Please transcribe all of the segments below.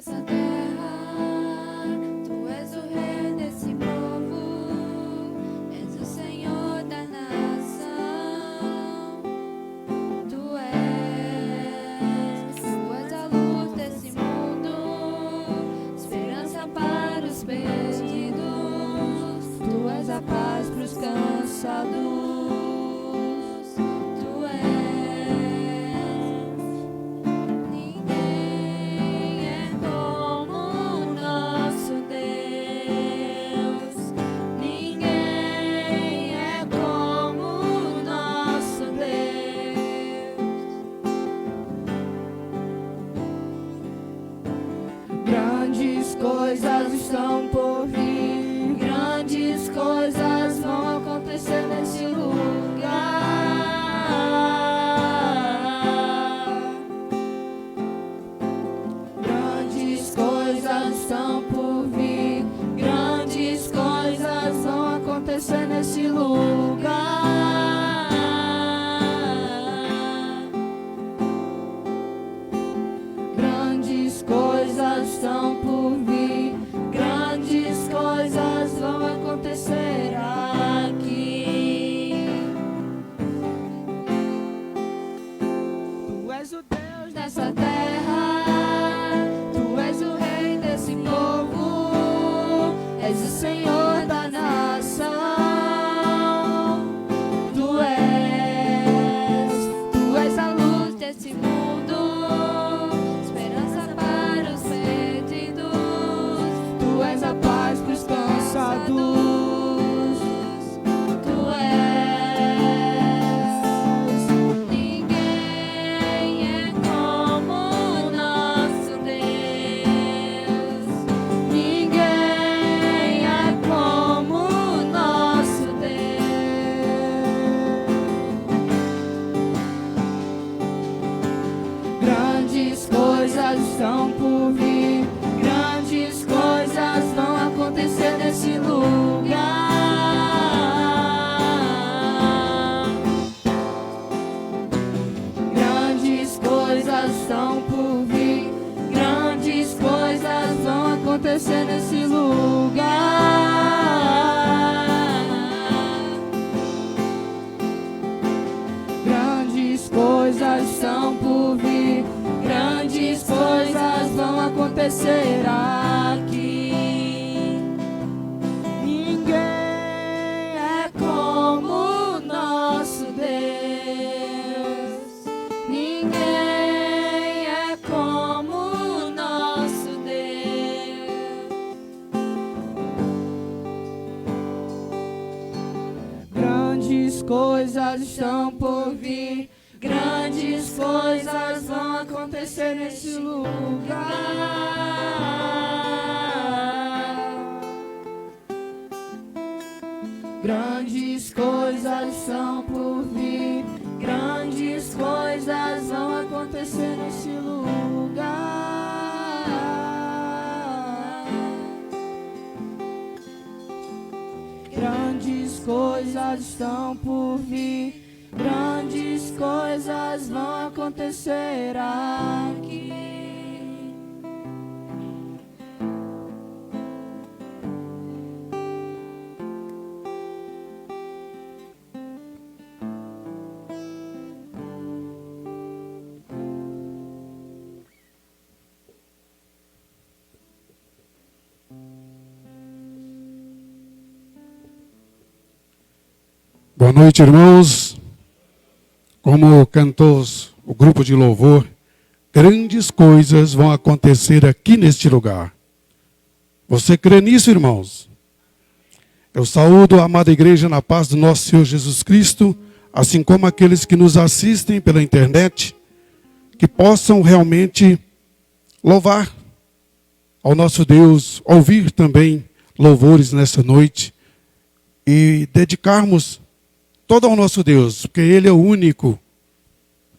nessa terra. Tu és o rei desse povo, és o Senhor da nação. Tu és a luz desse mundo, esperança para os perdidos. Tu és a paz para os cansados. Grandes coisas estão por vir, grandes coisas vão acontecer nesse lugar. Grandes coisas estão por vir, grandes coisas vão acontecer nesse lugar. Grandes coisas estão por vir, grandes coisas vão acontecer aqui. Tu és o Deus dessa terra, tu és o rei desse povo, és o Senhor da nação. Tu és a luz desse mundo, esperança para os perdidos. Tu és a paz para os cansados. Tu és. Ninguém é como o nosso Deus. Ninguém é como o nosso Deus. Grandes coisas estão por vir, grandes coisas vão acontecer nesse lugar. Grandes coisas estão por vir, grandes coisas vão acontecer nesse lugar. Grandes coisas estão por vir, grandes coisas vão acontecer aqui. Ninguém é como o nosso Deus. Ninguém é como o nosso Deus. Grandes coisas estão por vir, grandes coisas vão acontecer nesse lugar. Grandes coisas estão por vir, grandes coisas vão acontecer nesse lugar. Grandes coisas estão por vir, grandes coisas vão acontecer aqui. Boa noite, irmãos. Como cantou o grupo de louvor, grandes coisas vão acontecer aqui neste lugar. Você crê nisso, irmãos? Eu saúdo a amada igreja na paz do nosso Senhor Jesus Cristo, assim como aqueles que nos assistem pela internet, que possam realmente louvar ao nosso Deus, ouvir também louvores nessa noite e dedicarmos todo ao nosso Deus, porque Ele é o único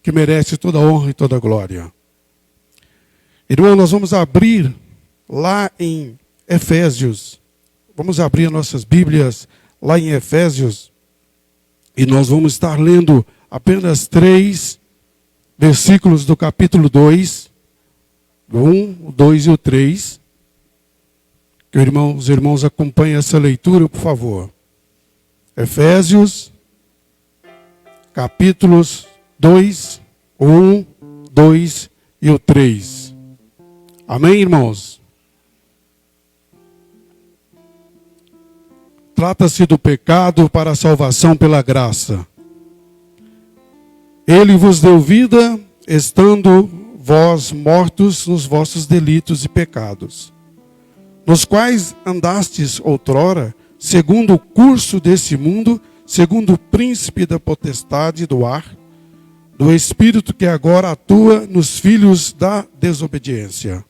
que merece toda a honra e toda a glória. Irmão, nós vamos abrir lá em Efésios. Vamos abrir nossas Bíblias lá em Efésios. E nós vamos estar lendo apenas 3 versículos do capítulo 2. O 1, o 2 e o 3. Que os irmãos acompanhem essa leitura, por favor. Efésios, capítulos 2, 1, 2 e o 3. Amém, irmãos? Trata-se do pecado para a salvação pela graça. Ele vos deu vida, estando vós mortos nos vossos delitos e pecados, nos quais andastes outrora, segundo o curso desse mundo, segundo o príncipe da potestade do ar, do espírito que agora atua nos filhos da desobediência,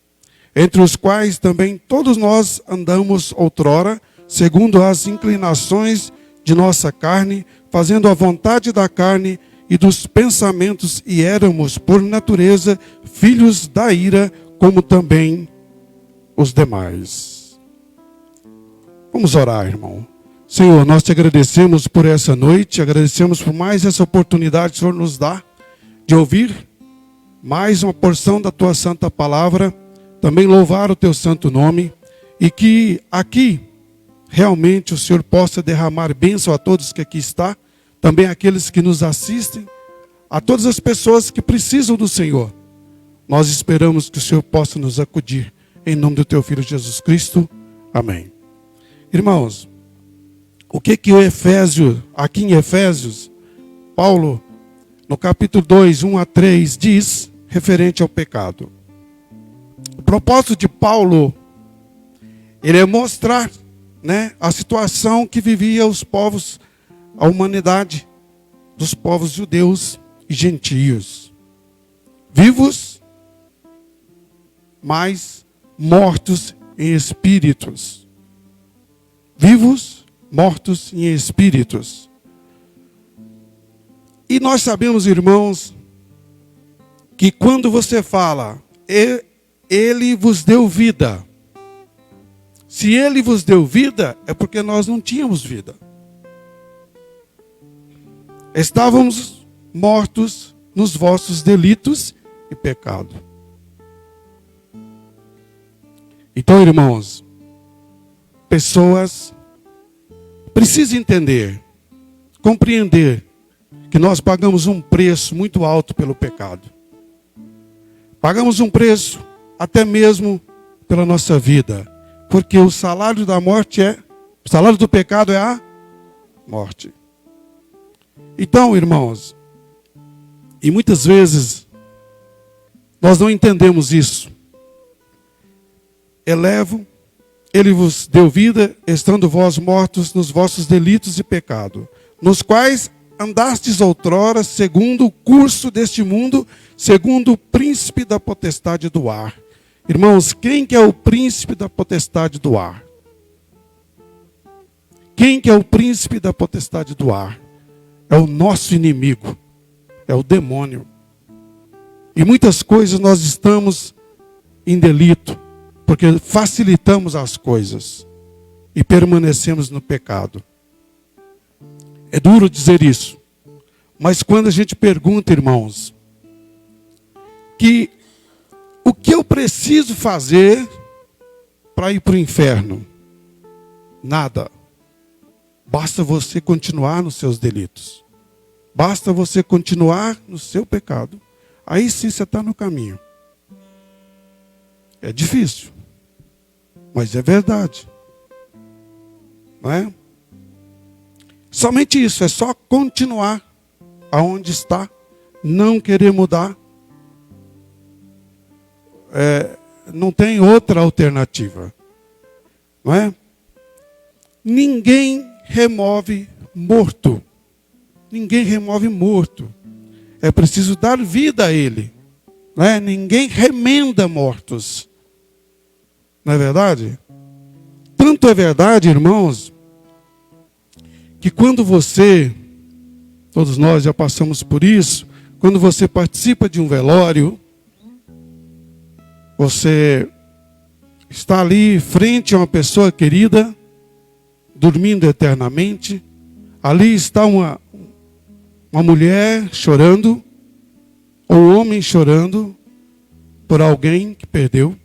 entre os quais também todos nós andamos outrora, segundo as inclinações de nossa carne, fazendo a vontade da carne e dos pensamentos, e éramos, por natureza, filhos da ira, como também os demais. Vamos orar, irmão. Senhor, nós te agradecemos por essa noite, agradecemos por mais essa oportunidade que o Senhor nos dá de ouvir mais uma porção da tua santa palavra, também louvar o teu santo nome, e que aqui realmente o Senhor possa derramar bênção a todos que aqui está, também aqueles que nos assistem, a todas as pessoas que precisam do Senhor. Nós esperamos que o Senhor possa nos acudir, em nome do teu Filho Jesus Cristo. Amém. Irmãos, o que o Efésio, aqui em Efésios, Paulo, no capítulo 2, 1 a 3, diz referente ao pecado? O propósito de Paulo, ele é mostrar, a situação que vivia os povos, a humanidade dos povos judeus e gentios. Vivos, mas mortos em espíritos. Vivos, mortos em espíritos. E nós sabemos, irmãos, que quando você fala, ele vos deu vida. Se ele vos deu vida, é porque nós não tínhamos vida. Estávamos mortos nos vossos delitos e pecado. Então, irmãos, pessoas precisam entender, compreender que nós pagamos um preço muito alto pelo pecado. Pagamos um preço até mesmo pela nossa vida. Porque o salário da morte o salário do pecado é a morte. Então, irmãos, e muitas vezes nós não entendemos isso. Ele vos deu vida, estando vós mortos nos vossos delitos e pecado, nos quais andastes outrora, segundo o curso deste mundo, segundo o príncipe da potestade do ar. Irmãos, quem que é o príncipe da potestade do ar? Quem que é o príncipe da potestade do ar? É o nosso inimigo, é o demônio. E muitas coisas nós estamos em delito, porque facilitamos as coisas e permanecemos no pecado. É duro dizer isso, mas quando a gente pergunta, irmãos, que o que eu preciso fazer para ir para o inferno? Nada. Basta você continuar nos seus delitos. Basta você continuar no seu pecado. Aí sim você está no caminho. É difícil, mas é verdade. Não é? Somente isso, é só continuar aonde está, não querer mudar. Não tem outra alternativa. Não é? Ninguém remove morto. Ninguém remove morto. É preciso dar vida a ele. Não é? Ninguém remenda mortos. Não é verdade? Tanto é verdade, irmãos, que quando você, todos nós já passamos por isso, quando você participa de um velório, você está ali frente a uma pessoa querida, dormindo eternamente. Ali está uma mulher chorando, ou um homem chorando, por alguém que perdeu,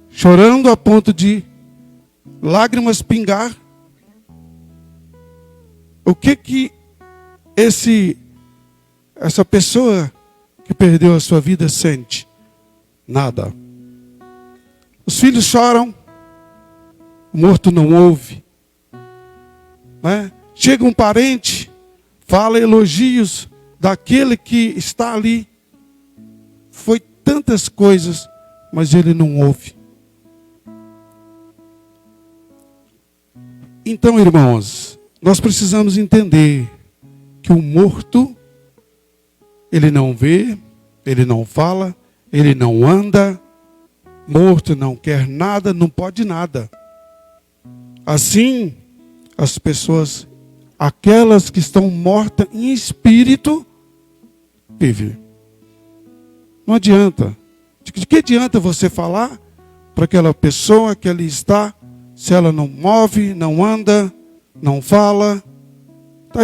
chorando a ponto de lágrimas pingar. O que essa pessoa que perdeu a sua vida sente? Nada. Os filhos choram, o morto não ouve. Né? Chega um parente, fala elogios daquele que está ali. Foi tantas coisas, mas ele não ouve. Então, irmãos, nós precisamos entender que o morto, ele não vê, ele não fala, ele não anda, morto não quer nada, não pode nada. Assim, as pessoas, aquelas que estão mortas em espírito, vivem. Não adianta. De que adianta você falar para aquela pessoa que ali está, se ela não move, não anda, não fala,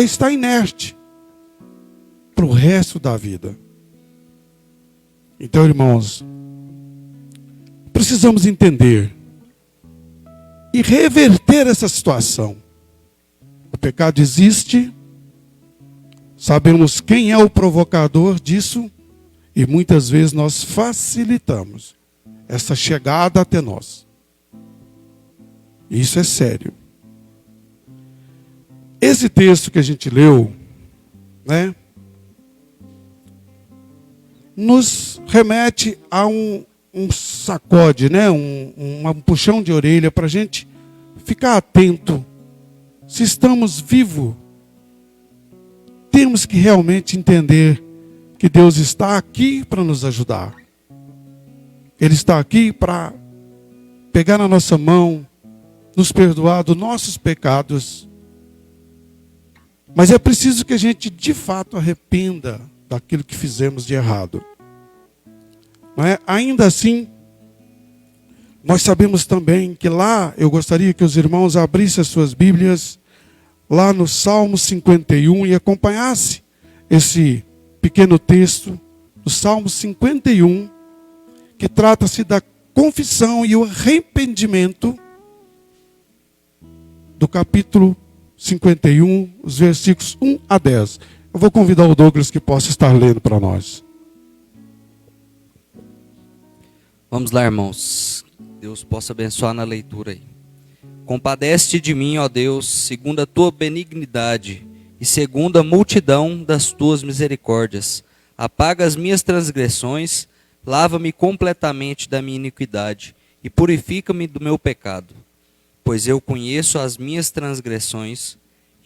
está inerte para o resto da vida. Então, irmãos, precisamos entender e reverter essa situação. O pecado existe, sabemos quem é o provocador disso, e muitas vezes nós facilitamos essa chegada até nós. Isso é sério. Esse texto que a gente leu, né, nos remete a um sacode, né, um puxão de orelha para a gente ficar atento. Se estamos vivos, temos que realmente entender que Deus está aqui para nos ajudar. Ele está aqui para pegar na nossa mão, nos perdoar dos nossos pecados. Mas é preciso que a gente de fato arrependa daquilo que fizemos de errado. Não é? Ainda assim, nós sabemos também que lá, eu gostaria que os irmãos abrissem as suas Bíblias, lá no Salmo 51, e acompanhassem esse pequeno texto do Salmo 51, que trata-se da confissão e o arrependimento, do capítulo 51, os versículos 1 a 10. Eu vou convidar o Douglas que possa estar lendo para nós. Vamos lá, irmãos. Deus possa abençoar na leitura aí. Compadece-te de mim, ó Deus, segundo a tua benignidade e segundo a multidão das tuas misericórdias. Apaga as minhas transgressões, lava-me completamente da minha iniquidade e purifica-me do meu pecado. Pois eu conheço as minhas transgressões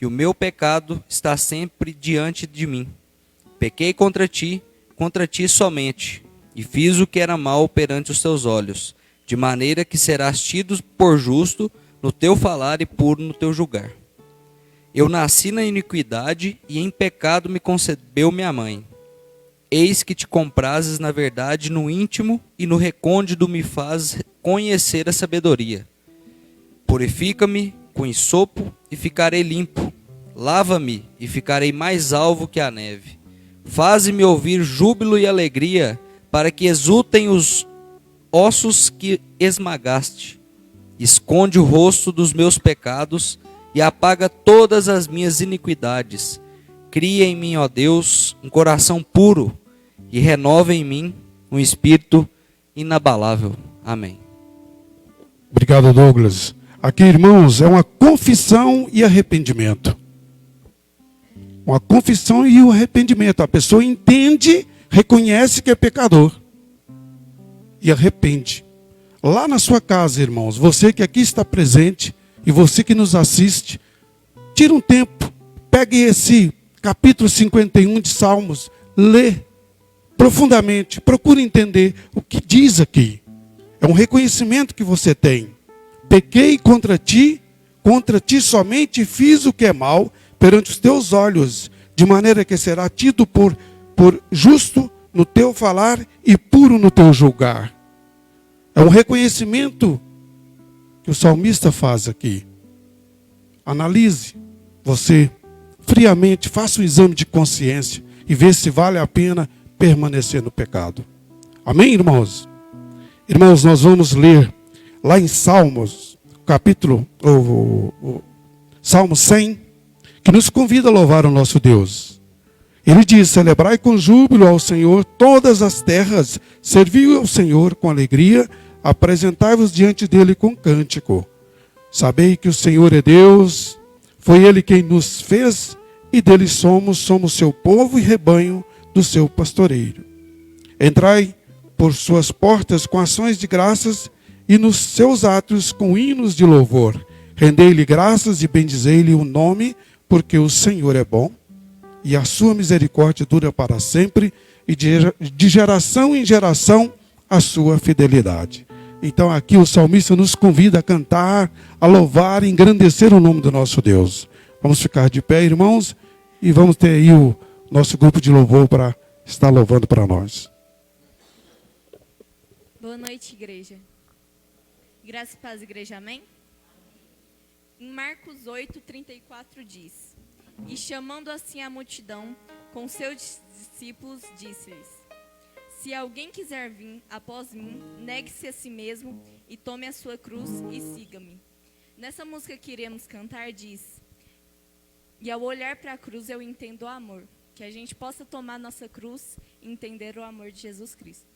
e o meu pecado está sempre diante de mim. Pequei contra ti somente, e fiz o que era mal perante os teus olhos, de maneira que serás tido por justo no teu falar e puro no teu julgar. Eu nasci na iniquidade e em pecado me concebeu minha mãe. Eis que te comprases na verdade no íntimo e no recôndito me faz conhecer a sabedoria. Purifica-me com hisopo e ficarei limpo. Lava-me e ficarei mais alvo que a neve. Faze-me ouvir júbilo e alegria, para que exultem os ossos que esmagaste. Esconde o rosto dos meus pecados e apaga todas as minhas iniquidades. Cria em mim, ó Deus, um coração puro e renova em mim um espírito inabalável. Amém. Obrigado, Douglas. Aqui, irmãos, é uma confissão e arrependimento. Uma confissão e o arrependimento. A pessoa entende, reconhece que é pecador e arrepende. Lá na sua casa, irmãos, você que aqui está presente e você que nos assiste, tira um tempo, pegue esse capítulo 51 de Salmos, lê profundamente, procure entender o que diz aqui. É um reconhecimento que você tem. Pequei contra ti somente fiz o que é mal perante os teus olhos, de maneira que será tido por justo no teu falar e puro no teu julgar. É um reconhecimento que o salmista faz aqui. Analise você friamente, faça um exame de consciência e vê se vale a pena permanecer no pecado. Amém, irmãos? Irmãos, nós vamos ler lá em Salmos, capítulo, Salmo 100, que nos convida a louvar o nosso Deus. Ele diz: celebrai com júbilo ao Senhor todas as terras, servi ao Senhor com alegria, apresentai-vos diante dele com cântico. Sabei que o Senhor é Deus, foi ele quem nos fez e dele somos seu povo e rebanho do seu pastoreio. Entrai por suas portas com ações de graças e nos seus átrios com hinos de louvor. Rendei-lhe graças e bendizei-lhe o nome, porque o Senhor é bom e a sua misericórdia dura para sempre, e de geração em geração a sua fidelidade. Então aqui o salmista nos convida a cantar, a louvar e engrandecer o nome do nosso Deus. Vamos ficar de pé, irmãos, e vamos ter aí o nosso grupo de louvor para estar louvando para nós. Boa noite, igreja. Graça e paz, igreja, amém? Em Marcos 8:34 diz: e chamando assim a multidão com seus discípulos, disse-lhes: se alguém quiser vir após mim, negue-se a si mesmo e tome a sua cruz e siga-me. Nessa música que iremos cantar diz: e ao olhar para a cruz eu entendo o amor. Que a gente possa tomar nossa cruz e entender o amor de Jesus Cristo.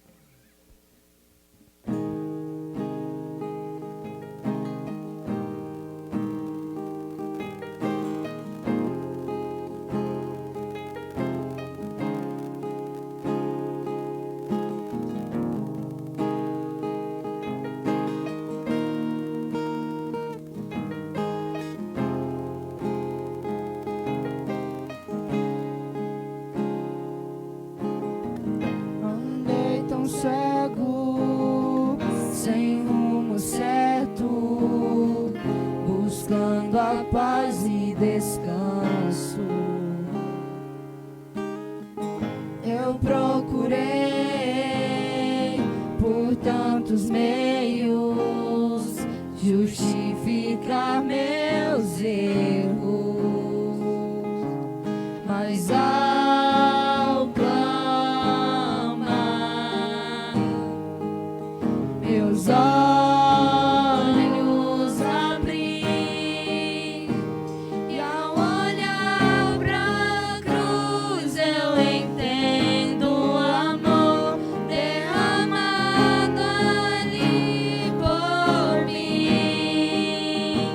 Cego, sem rumo certo, buscando a paz e descanso. Eu procurei por tantos meios justificar meus erros, mas ao meus olhos abri, e ao olhar pra cruz eu entendo o amor derramado ali por mim.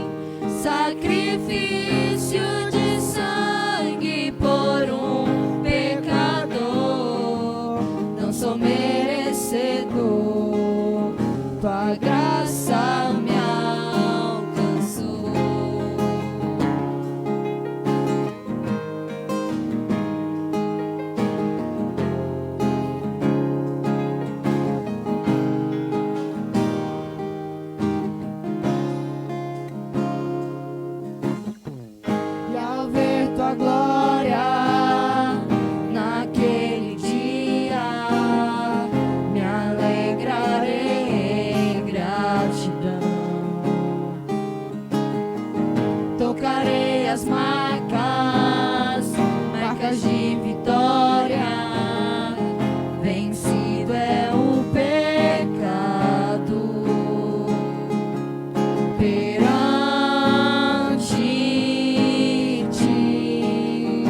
Sacrifício de sangue por um pecador, não sou merecedor. Tua graça me alcançou. E ao ver tua glória naquele dia, me alegrarei. Tocarei as marcas de vitória. Vencido é o pecado. Perante ti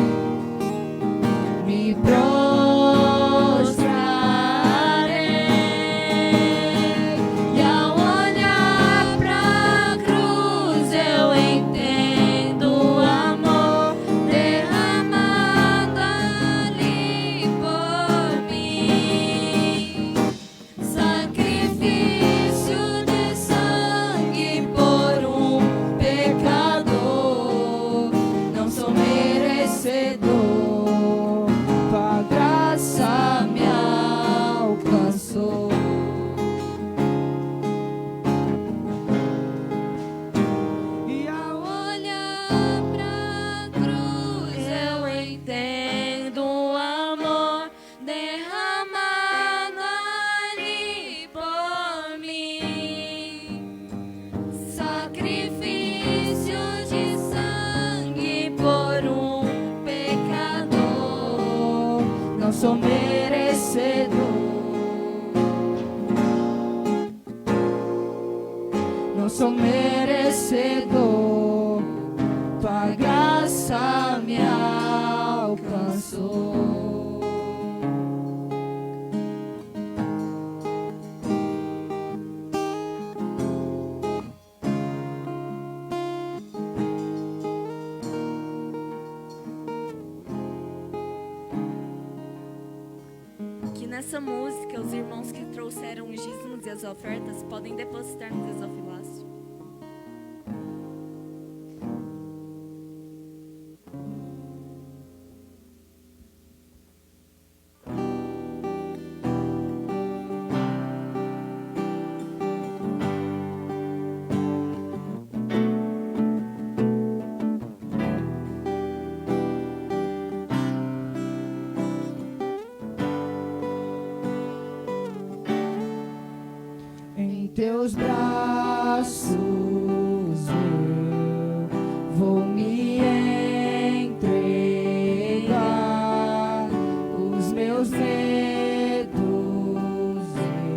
me prostrarei, e ao olhar pra cruz eu entendo o amor derramado ali por mim. Sacrifício de sangue por um pecador, não sou merecedor. Tua graça me alcançou. E ao olhar pra cruz eu entendo o amor derramado ali por mim. Sacrifício de sangue por um pecador, não sou merecedor. sou merecedor, tua graça me alcançou. Que nessa música os irmãos que trouxeram os dízimos e as ofertas podem depositar no gasofilácio. Em teus braços eu vou me entregar, os meus medos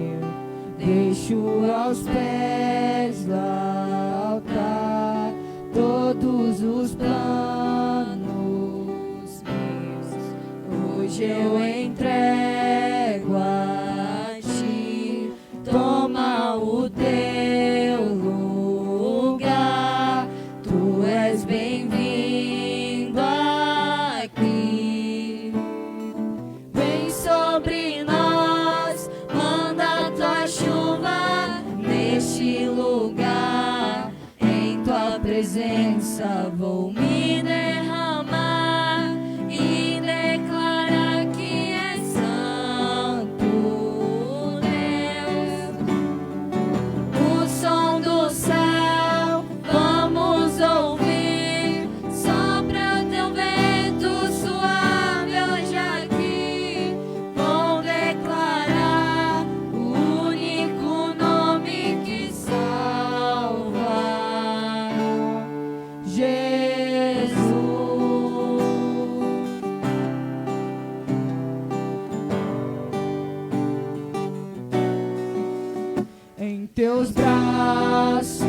eu deixo aos pés do altar, todos os planos meus hoje eu entrego a ti. Toma o teu lugar, tu és bem-vindo aqui. Vem sobre nós, manda tua chuva neste lugar. Em tua presença vou me derramar e declarar que és santo. O som do céu vamos ouvir, sopra o teu vento suave hoje aqui. Vou declarar o único nome que salva, Jesus. Em teus braços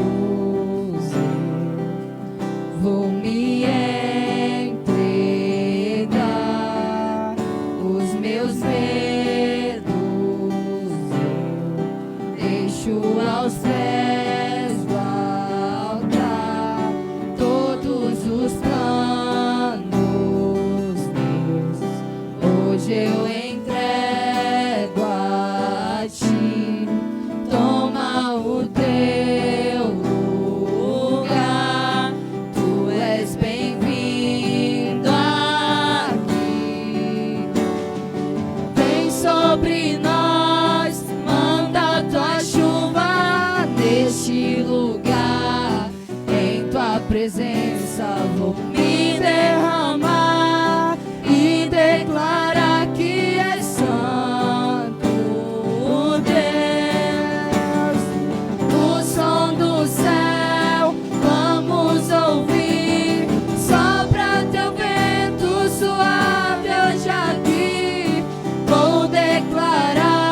eu vou me entregar, os meus medos eu deixo aos pés do altar, todos os planos meus hoje eu entrego a ti. Toma o teu lugar, tu és bem-vindo aqui. Vem sobre nós, manda tua chuva neste lugar. Em tua presença vou me derramar e declarar que és santo, Deus. O som do céu vamos ouvir, sopra teu vento suave hoje aqui. Vou declarar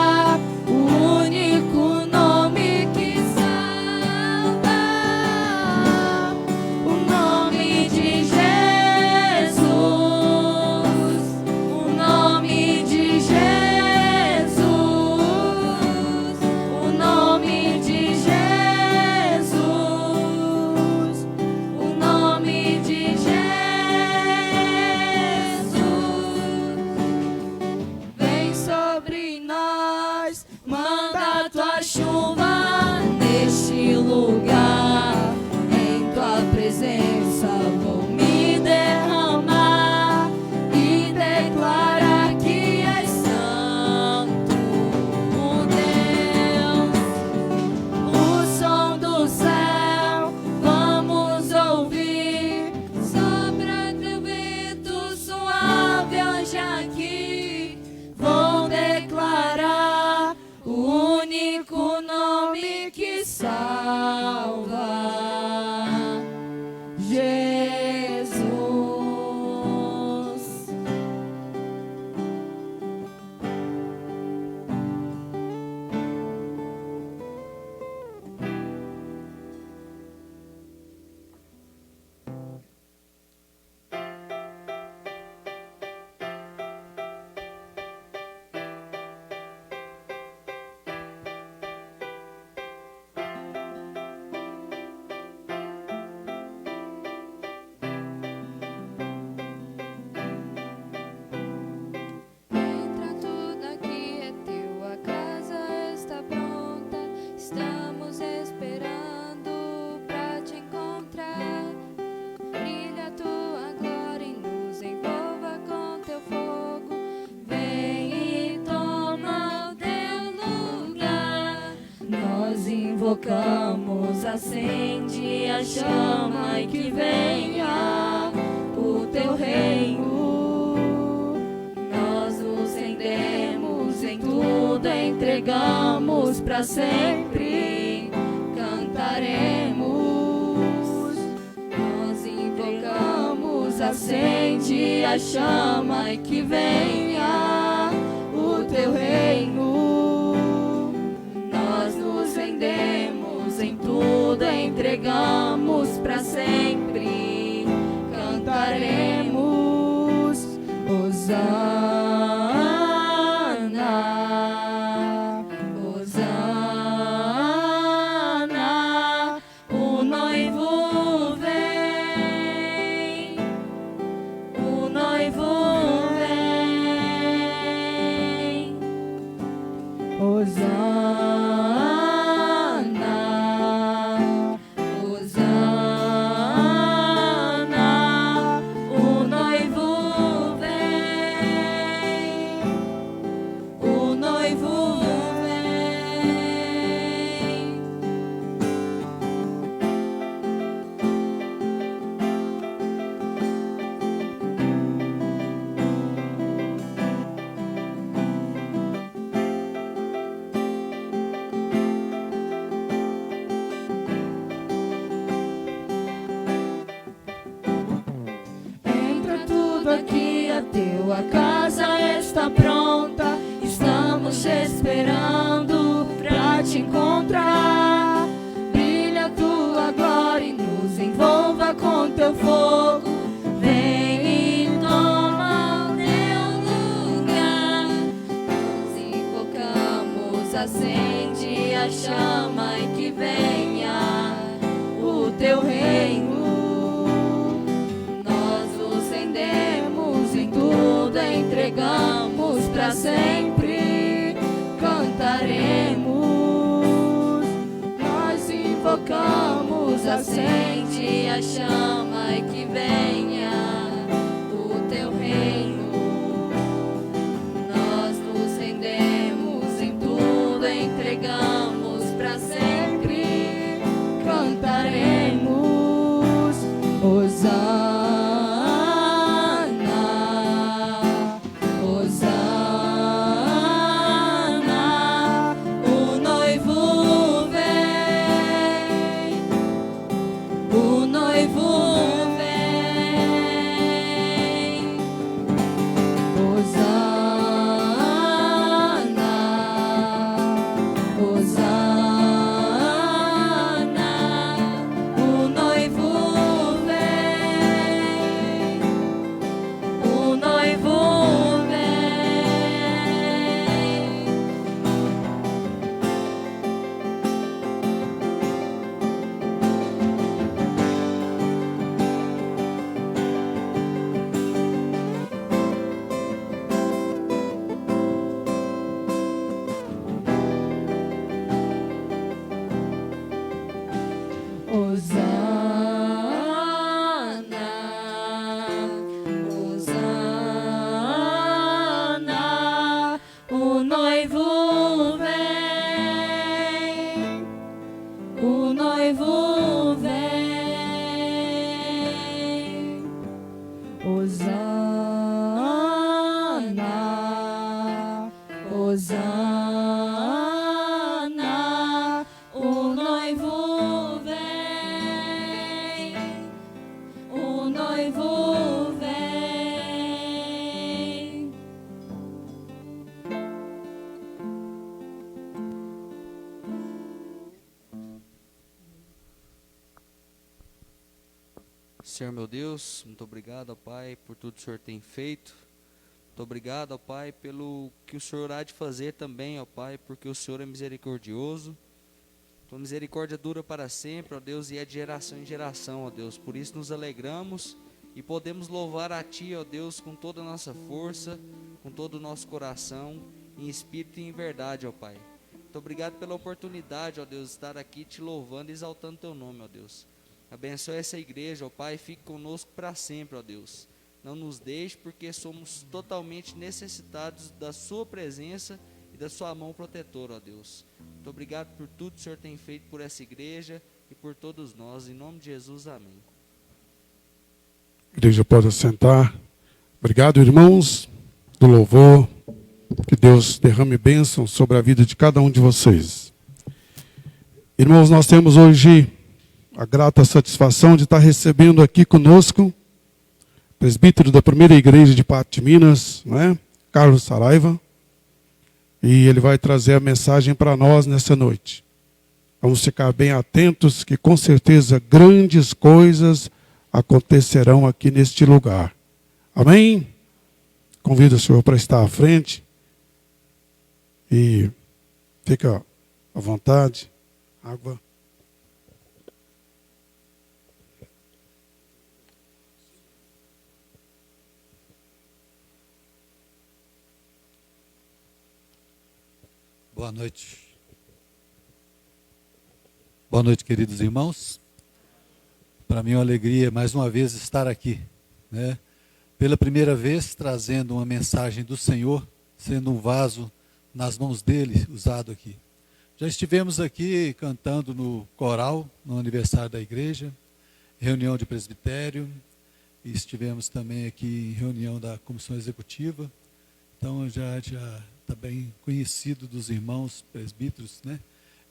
invocamos, acende a chama e que venha o teu reino. Nós nos rendemos, em tudo entregamos, para sempre cantaremos. Nós invocamos, acende a chama e que venha o teu reino. Nós nos rendemos, em tudo entregamos, para sempre cantaremos. Hosana, Hosana, o noivo vem, o noivo vem. Hosana, Hosana, o noivo vem, o noivo vem. Entra tudo aqui, a tua casa está pronta. Estamos te esperando pra te encontrar. Brilha a tua glória e nos envolva com teu fogo. Vem e toma o teu lugar. Nós invocamos, acende a chama e que venha o teu reino. Nós nos rendemos, em tudo entregamos, para sempre cantaremos. Nós invocamos, acende a chama e que venha o teu reino. Nós nos rendemos, em tudo entregamos, para sempre cantaremos. Hosana, Hosana, o noivo vem, o noivo vem. Hosana, Hosana, o noivo vem, o noivo vem. Hosana, Hosana, o noivo vem, o noivo vem. Hosana, Hosana, o noivo vem, o noivo vem. Senhor meu Deus, muito obrigado, ó Pai, por tudo que o Senhor tem feito. Muito obrigado, ó Pai, pelo que o Senhor há de fazer também, ó Pai, porque o Senhor é misericordioso. Tua misericórdia dura para sempre, ó Deus, e é de geração em geração, ó Deus. Por isso nos alegramos e podemos louvar a Ti, ó Deus, com toda a nossa força, com todo o nosso coração, em espírito e em verdade, ó Pai. Muito obrigado pela oportunidade, ó Deus, de estar aqui te louvando e exaltando Teu nome, ó Deus. Abençoe essa igreja, ó Pai, fique conosco para sempre, ó Deus. Não nos deixe, porque somos totalmente necessitados da Sua presença e da sua mão protetora, ó Deus. Muito obrigado por tudo que o Senhor tem feito por essa igreja e por todos nós. Em nome de Jesus, amém. A igreja pode assentar. Obrigado, irmãos do louvor. Que Deus derrame bênção sobre a vida de cada um de vocês. Irmãos, nós temos hoje a grata satisfação de estar recebendo aqui conosco o presbítero da primeira igreja de Pato de Minas, não é? Carlos Saraiva. E ele vai trazer a mensagem para nós nessa noite. Vamos ficar bem atentos que com certeza grandes coisas acontecerão aqui neste lugar. Amém? Convido o senhor para estar à frente. E fica à vontade. Água. Boa noite. Boa noite, queridos irmãos. Para mim é uma alegria mais uma vez estar aqui, né? Pela primeira vez trazendo uma mensagem do Senhor, sendo um vaso nas mãos dele, usado aqui. Já estivemos aqui cantando no coral, no aniversário da igreja, reunião de presbitério, e estivemos também aqui em reunião da comissão executiva. Então já está bem conhecido dos irmãos presbíteros, né?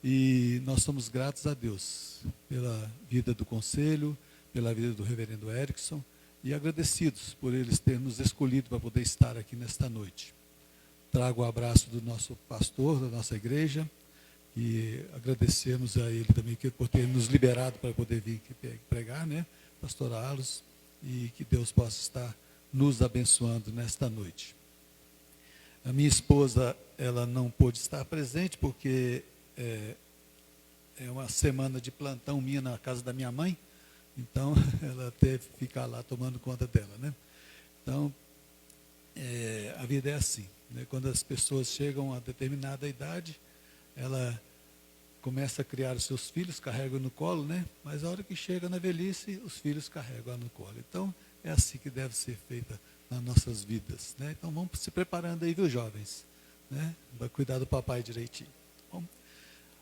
E nós somos gratos a Deus pela vida do conselho, pela vida do reverendo Erickson, e agradecidos por eles terem nos escolhido para poder estar aqui nesta noite. Trago o abraço do nosso pastor, da nossa igreja, e agradecemos a ele também por ter nos liberado para poder vir aqui pregar, né? Pastor Alos, e que Deus possa estar nos abençoando nesta noite. A minha esposa, ela não pôde estar presente porque é uma semana de plantão minha na casa da minha mãe, então ela teve que ficar lá tomando conta dela, né? Então, a vida é assim, né? Quando as pessoas chegam a determinada idade, ela começa a criar os seus filhos, carrega no colo, né? Mas a hora que chega na velhice, os filhos carregam no colo. Então, é assim que deve ser feita nas nossas vidas, né? Então, vamos se preparando aí, viu, jovens? Né? Vai cuidar do papai direitinho. Bom,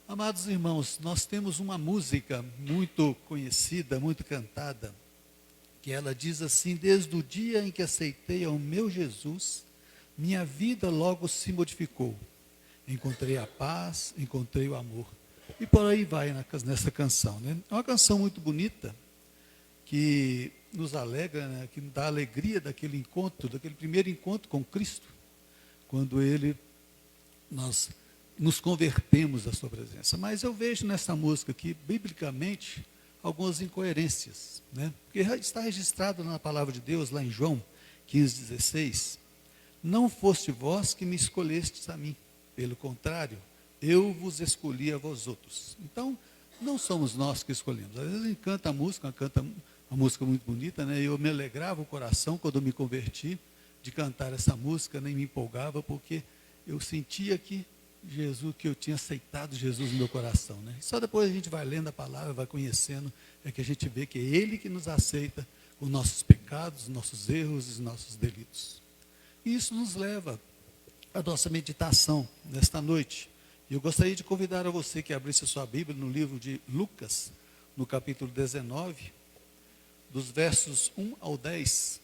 amados irmãos, nós temos uma música muito conhecida, muito cantada, que ela diz assim: desde o dia em que aceitei ao meu Jesus, minha vida logo se modificou. Encontrei a paz, encontrei o amor. E por aí vai nessa canção, né? É uma canção muito bonita, que nos alegra, né? Que dá alegria daquele encontro, daquele primeiro encontro com Cristo, quando nós nos convertemos à sua presença. Mas eu vejo nessa música aqui, biblicamente, algumas incoerências, né? Porque está registrado na palavra de Deus, lá em João 15,16, não foste vós que me escolhestes a mim, pelo contrário, eu vos escolhi a vós outros. Então, não somos nós que escolhemos. Às vezes a gente canta a música, uma música muito bonita, né? Eu me alegrava o coração quando eu me converti de cantar essa música, nem me empolgava, porque eu sentia que eu tinha aceitado Jesus no meu coração, né? E só depois a gente vai lendo a palavra, vai conhecendo, é que a gente vê que é Ele que nos aceita com nossos pecados, nossos erros e nossos delitos. E isso nos leva à nossa meditação nesta noite. E eu gostaria de convidar a você que abrisse a sua Bíblia no livro de Lucas, no capítulo 19, dos versos 1 ao 10.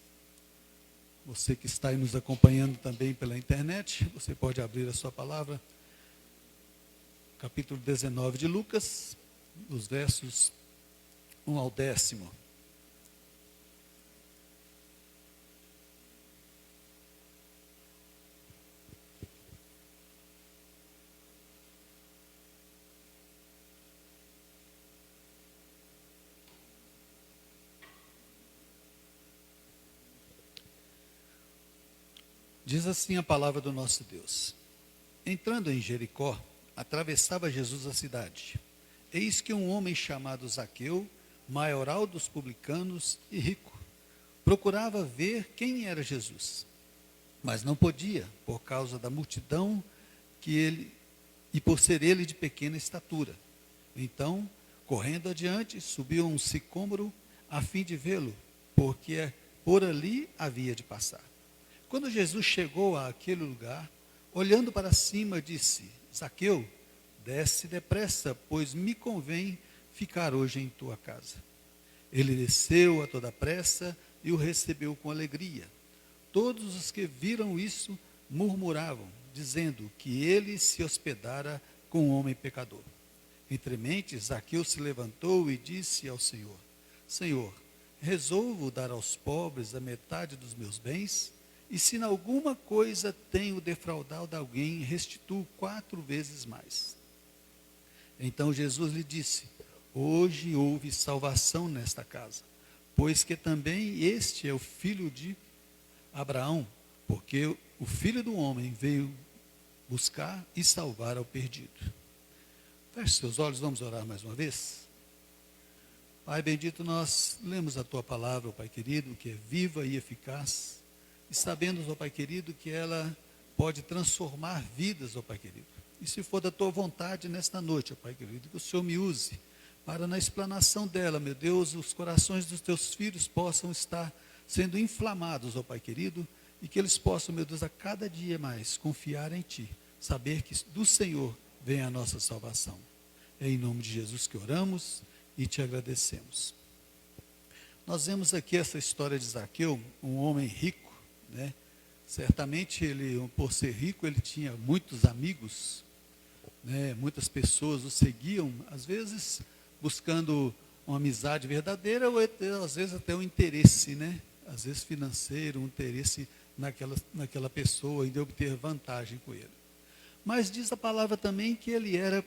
Você que está aí nos acompanhando também pela internet, você pode abrir a sua palavra. Capítulo 19 de Lucas, dos versos 1 ao 10. Diz assim a palavra do nosso Deus: entrando em Jericó, atravessava Jesus a cidade. Eis que um homem chamado Zaqueu, maioral dos publicanos e rico, procurava ver quem era Jesus, mas não podia, por causa da multidão e por ser ele de pequena estatura. Então, correndo adiante, subiu a um sicômoro a fim de vê-lo, porque por ali havia de passar. Quando Jesus chegou àquele lugar, olhando para cima, disse: Zaqueu, desce depressa, pois me convém ficar hoje em tua casa. Ele desceu a toda pressa e o recebeu com alegria. Todos os que viram isso murmuravam, dizendo que ele se hospedara com um homem pecador. Entre mentes, Zaqueu se levantou e disse ao Senhor: Senhor, resolvo dar aos pobres a metade dos meus bens, e se em alguma coisa tenho defraudado alguém, restituo 4 vezes mais. Então Jesus lhe disse: hoje houve salvação nesta casa, pois que também este é o filho de Abraão, porque o Filho do Homem veio buscar e salvar ao perdido. Feche seus olhos, vamos orar mais uma vez. Pai bendito, nós lemos a Tua palavra, ó Pai querido, que é viva e eficaz, e sabemos, ó Pai querido, que ela pode transformar vidas, ó Pai querido. E se for da Tua vontade nesta noite, ó Pai querido, que o Senhor me use para na explanação dela, meu Deus, os corações dos Teus filhos possam estar sendo inflamados, ó Pai querido, e que eles possam, meu Deus, a cada dia mais confiar em Ti, saber que do Senhor vem a nossa salvação. É em nome de Jesus que oramos e Te agradecemos. Nós vemos aqui essa história de Zaqueu, um homem rico, né? Certamente ele, por ser rico, ele tinha muitos amigos, né? Muitas pessoas o seguiam, às vezes buscando uma amizade verdadeira ou às vezes até um interesse, né? Às vezes financeiro, um interesse naquela pessoa, em obter vantagem com ele. Mas diz a palavra também que ele era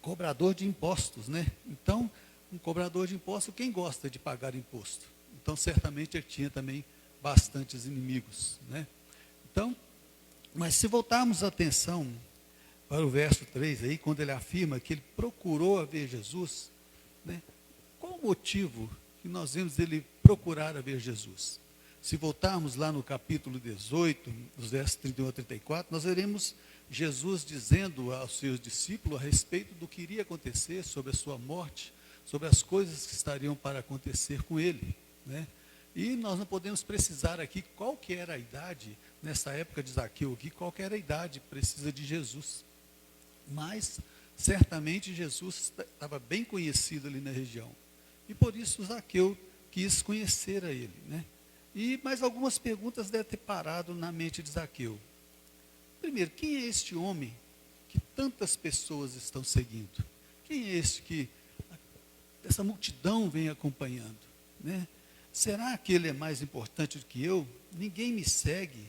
cobrador de impostos, né? Então, um cobrador de impostos, quem gosta de pagar imposto? Então, certamente ele tinha também bastantes inimigos, né? Então, mas se voltarmos a atenção para o verso 3 aí, quando ele afirma que ele procurou a ver Jesus, né? Qual o motivo que nós vemos ele procurar a ver Jesus? Se voltarmos lá no capítulo 18, dos versos 31 a 34, nós veremos Jesus dizendo aos seus discípulos a respeito do que iria acontecer, sobre a sua morte, sobre as coisas que estariam para acontecer com ele, né? E nós não podemos precisar aqui qual que era a idade, nessa época de Zaqueu aqui, qual que era a idade precisa de Jesus. Mas, certamente, Jesus estava bem conhecido ali na região. E por isso Zaqueu quis conhecer a ele, né? E mais algumas perguntas devem ter parado na mente de Zaqueu. Primeiro, quem é este homem que tantas pessoas estão seguindo? Quem é este que essa multidão vem acompanhando, né? Será que ele é mais importante do que eu? Ninguém me segue,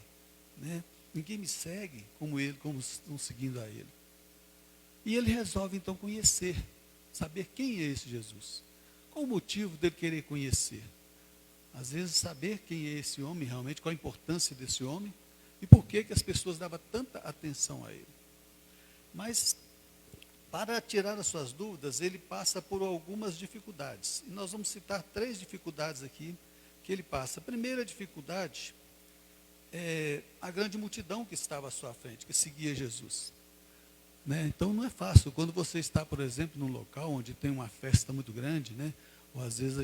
né? Ninguém me segue como ele, como estão seguindo a ele. E ele resolve então conhecer, saber quem é esse Jesus. Qual o motivo dele querer conhecer? Às vezes saber quem é esse homem realmente, qual a importância desse homem e por que as pessoas davam tanta atenção a ele. Mas, para tirar as suas dúvidas, ele passa por algumas dificuldades. E nós vamos citar 3 dificuldades aqui que ele passa. A primeira dificuldade é a grande multidão que estava à sua frente, que seguia Jesus, né? Então não é fácil. Quando você está, por exemplo, num local onde tem uma festa muito grande, né? Ou às vezes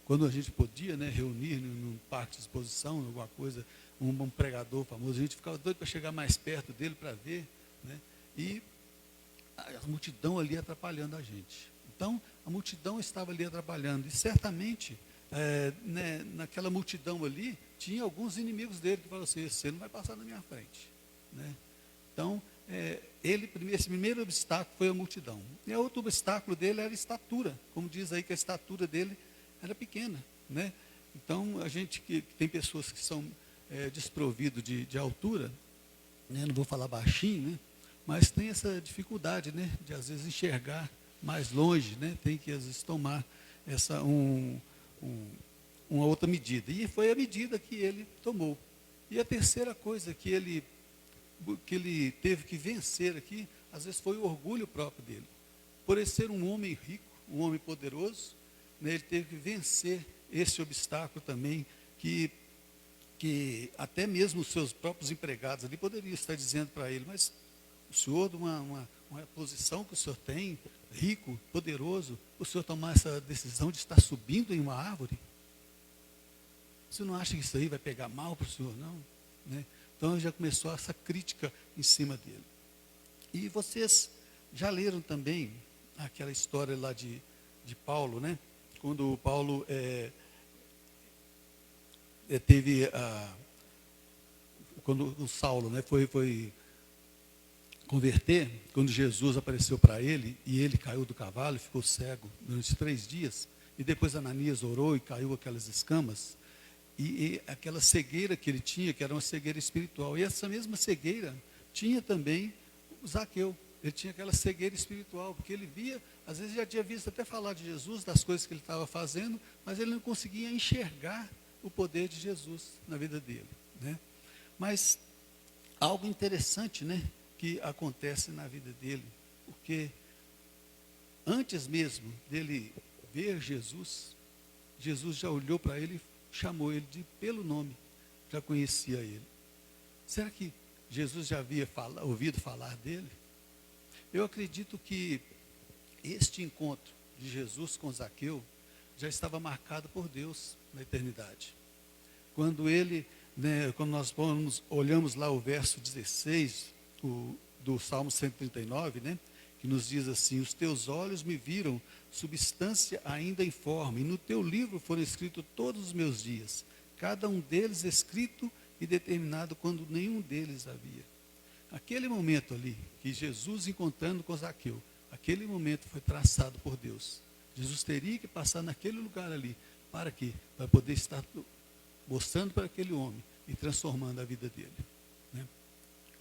quando a gente podia, né, reunir num parque de exposição, alguma coisa, um pregador famoso, a gente ficava doido para chegar mais perto dele para ver, né? E a multidão ali atrapalhando a gente. Então, a multidão estava ali atrapalhando. E certamente, né, naquela multidão ali, tinha alguns inimigos dele que falaram assim: você não vai passar na minha frente, né? Então, esse primeiro obstáculo foi a multidão. E outro obstáculo dele era a estatura. Como diz aí que a estatura dele era pequena, né? Então, a gente que tem pessoas que são desprovidos de altura, né? Não vou falar baixinho, né? Mas tem essa dificuldade, né, de às vezes enxergar mais longe, né? Tem que às vezes tomar uma outra medida. E foi a medida que ele tomou. E a terceira coisa que ele teve que vencer aqui, às vezes foi o orgulho próprio dele. Por ele ser um homem rico, um homem poderoso, né, ele teve que vencer esse obstáculo também, que até mesmo os seus próprios empregados ali poderiam estar dizendo para ele: mas o senhor, de uma posição que o senhor tem, rico, poderoso, o senhor tomar essa decisão de estar subindo em uma árvore? Você não acha que isso aí vai pegar mal para o senhor, não? Né? Então já começou essa crítica em cima dele. E vocês já leram também aquela história lá de Paulo, né? Quando Paulo teve quando o Saulo, né, foi converter, quando Jesus apareceu para ele, e ele caiu do cavalo e ficou cego durante 3 dias, e depois Ananias orou e caiu aquelas escamas, e aquela cegueira que ele tinha, que era uma cegueira espiritual, e essa mesma cegueira tinha também o Zaqueu. Ele tinha aquela cegueira espiritual, porque ele via, às vezes já tinha visto até falar de Jesus, das coisas que ele estava fazendo, mas ele não conseguia enxergar o poder de Jesus na vida dele, né? Mas algo interessante, né, que acontece na vida dele, porque antes mesmo dele ver Jesus, Jesus já olhou para ele e chamou ele pelo nome, já conhecia ele. Será que Jesus já havia ouvido falar dele? Eu acredito que este encontro de Jesus com Zaqueu já estava marcado por Deus na eternidade. Quando ele, né, quando nós olhamos lá o verso 16 do Salmo 139, né, que nos diz assim: os teus olhos me viram substância ainda informe, e no teu livro foram escritos todos os meus dias, cada um deles escrito e determinado quando nenhum deles havia. Aquele momento ali, que Jesus encontrando com Zaqueu, aquele momento foi traçado por Deus. Jesus teria que passar naquele lugar ali, para quê? Para poder estar mostrando para aquele homem e transformando a vida dele, né?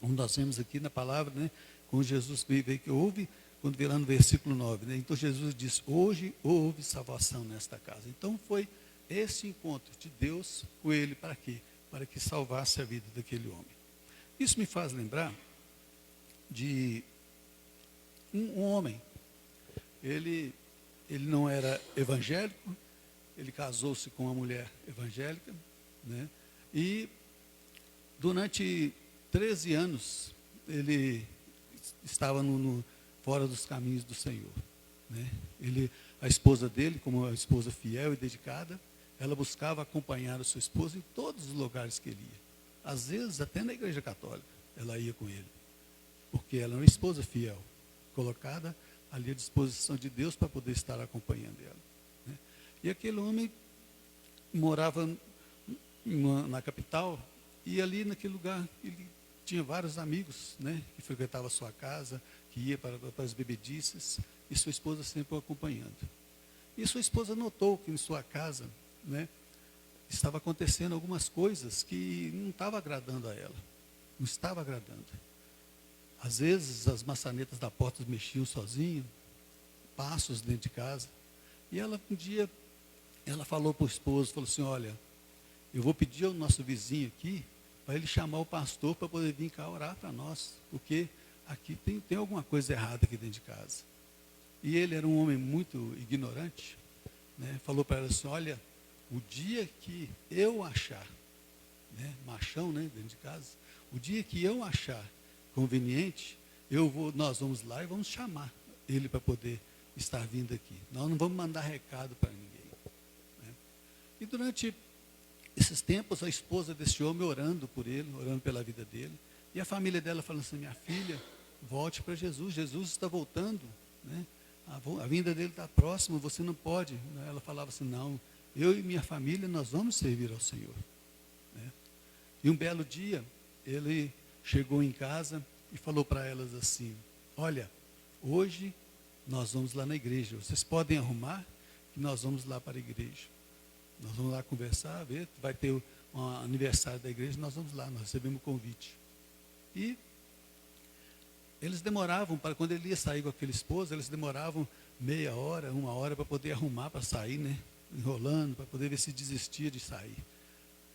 Como nós vemos aqui na palavra, né, como Jesus veio que houve, quando vê lá no versículo 9, né? Então Jesus disse: hoje houve salvação nesta casa. Então foi esse encontro de Deus com ele, para quê? Para que salvasse a vida daquele homem. Isso me faz lembrar de um homem. Ele não era evangélico, ele casou-se com uma mulher evangélica, né? E durante 13 anos ele estava fora dos caminhos do Senhor, né? A esposa dele, como uma esposa fiel e dedicada, ela buscava acompanhar a sua esposa em todos os lugares que ele ia. Às vezes até na igreja católica ela ia com ele, porque ela era uma esposa fiel, colocada ali à disposição de Deus para poder estar acompanhando ela, né? E aquele homem morava na capital, e ali naquele lugar ele tinha vários amigos, né, que frequentavam a sua casa, que ia para as bebedices, e sua esposa sempre o acompanhando. E sua esposa notou que em sua casa, né, estava acontecendo algumas coisas que não estava agradando a ela, não estava agradando. Às vezes as maçanetas da porta mexiam sozinho, passos dentro de casa. E ela, um dia, ela falou para o esposo, falou assim: olha, eu vou pedir ao nosso vizinho aqui, para ele chamar o pastor para poder vir cá orar para nós, porque aqui tem alguma coisa errada aqui dentro de casa. E ele era um homem muito ignorante, né? Falou para ela assim: olha, o dia que eu achar, né, machão, né, dentro de casa, o dia que eu achar conveniente, nós vamos lá e vamos chamar ele para poder estar vindo aqui. Nós não vamos mandar recado para ninguém, né? E durante esses tempos, a esposa desse homem orando por ele, orando pela vida dele, e a família dela falando assim: minha filha, volte para Jesus, Jesus está voltando, né? A vinda dele está próxima, você não pode. Ela falava assim: não, eu e minha família, nós vamos servir ao Senhor, né? E um belo dia, ele chegou em casa e falou para elas assim: olha, hoje nós vamos lá na igreja, vocês podem arrumar que nós vamos lá para a igreja. Nós vamos lá conversar, ver, vai ter um aniversário da igreja, nós vamos lá, nós recebemos o convite. E eles demoravam, quando ele ia sair com aquele esposo, eles demoravam meia hora, 1 hora para poder arrumar para sair, né? Enrolando, para poder ver se desistia de sair.